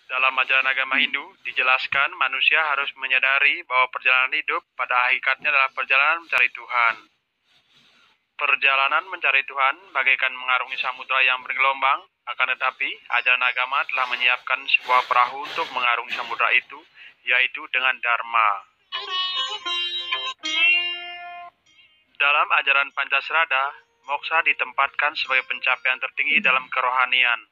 Dalam ajaran agama Hindu, dijelaskan manusia harus menyadari bahwa perjalanan hidup pada hakikatnya adalah perjalanan mencari Tuhan. Perjalanan mencari Tuhan bagaikan mengarungi samudera yang bergelombang, akan tetapi ajaran agama telah menyiapkan sebuah perahu untuk mengarungi samudera itu, yaitu dengan Dharma. Dalam ajaran Pancasrada, moksha ditempatkan sebagai pencapaian tertinggi dalam kerohanian,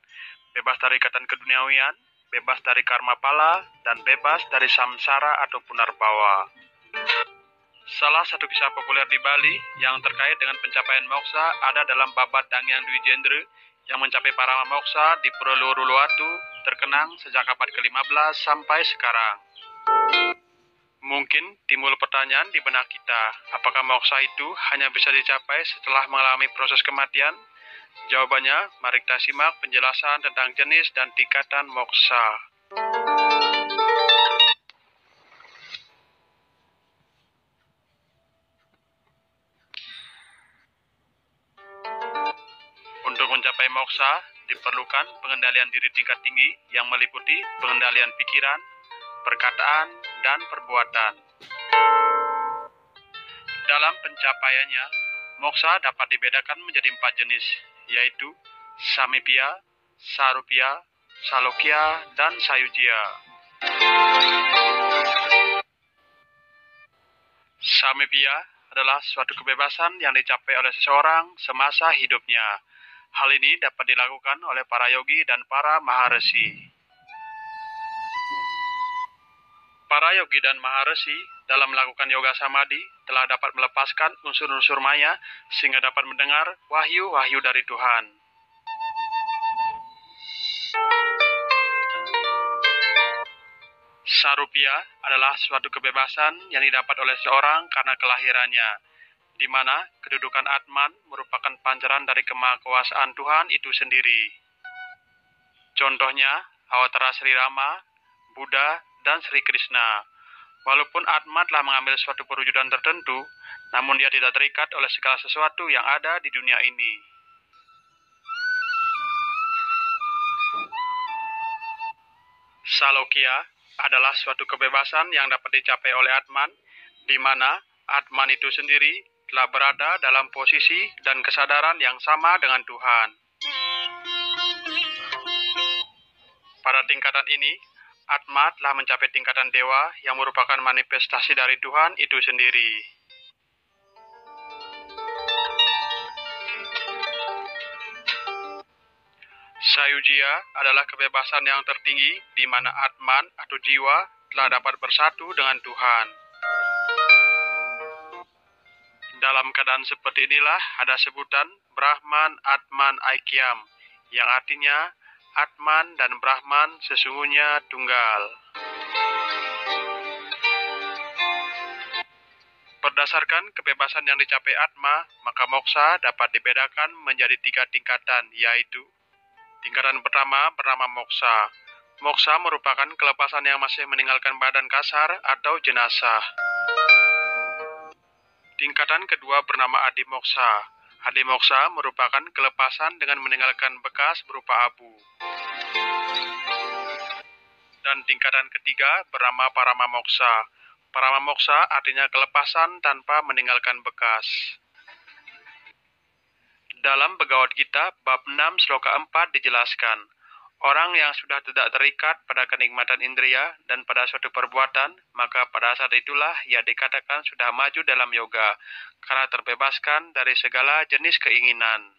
bebas dari ikatan keduniawian, bebas dari karma pala, dan bebas dari samsara atau punarbawa. Salah satu kisah populer di Bali yang terkait dengan pencapaian moksha ada dalam babat Dangyang Dwijendra yang mencapai parama moksha di Pura Uluwatu terkenang sejak abad ke-15 sampai sekarang. Mungkin timbul pertanyaan di benak kita, apakah moksha itu hanya bisa dicapai setelah mengalami proses kematian? Jawabannya, mari kita simak penjelasan tentang jenis dan tingkatan moksha. Untuk mencapai moksha, diperlukan pengendalian diri tingkat tinggi yang meliputi pengendalian pikiran, perkataan, dan perbuatan. Dalam pencapaiannya, moksha dapat dibedakan menjadi 4 jenis, yaitu Samipya, Sarupya, Salokya, dan Sayujya. Samipya adalah suatu kebebasan yang dicapai oleh seseorang semasa hidupnya. Hal ini dapat dilakukan oleh para yogi dan para maharesi. Para yogi dan maharesi dalam melakukan yoga samadhi telah dapat melepaskan unsur-unsur maya sehingga dapat mendengar wahyu-wahyu dari Tuhan. Sarupya adalah suatu kebebasan yang didapat oleh seseorang karena kelahirannya, di mana kedudukan Atman merupakan pancaran dari kemahakuasaan Tuhan itu sendiri. Contohnya, Awatara Sri Rama, Buddha, dan Sri Krishna. Walaupun Atma telah mengambil suatu perwujudan tertentu, namun dia tidak terikat oleh segala sesuatu yang ada di dunia ini. Salokya adalah suatu kebebasan yang dapat dicapai oleh Atman, di mana Atman itu sendiri telah berada dalam posisi dan kesadaran yang sama dengan Tuhan. Pada tingkatan ini, Atma telah mencapai tingkatan dewa yang merupakan manifestasi dari Tuhan itu sendiri. Sayujya adalah kebebasan yang tertinggi di mana Atman atau jiwa telah dapat bersatu dengan Tuhan. Dalam keadaan seperti inilah ada sebutan Brahman Atman Aikyam, yang artinya Atman dan Brahman sesungguhnya tunggal. Berdasarkan kebebasan yang dicapai Atma, maka moksha dapat dibedakan menjadi 3 tingkatan, yaitu tingkatan pertama bernama moksha. Moksha merupakan kelepasan yang masih meninggalkan badan kasar atau jenazah. Tingkatan kedua bernama adi moksha. Adi moksha merupakan kelepasan dengan meninggalkan bekas berupa abu. Dan tingkatan ketiga bernama parama moksha. Parama moksha artinya kelepasan tanpa meninggalkan bekas. Dalam Bhagavad Gita, bab 6 sloka 4 dijelaskan, orang yang sudah tidak terikat pada kenikmatan indria dan pada suatu perbuatan, maka pada saat itulah ia dikatakan sudah maju dalam yoga, karena terbebaskan dari segala jenis keinginan.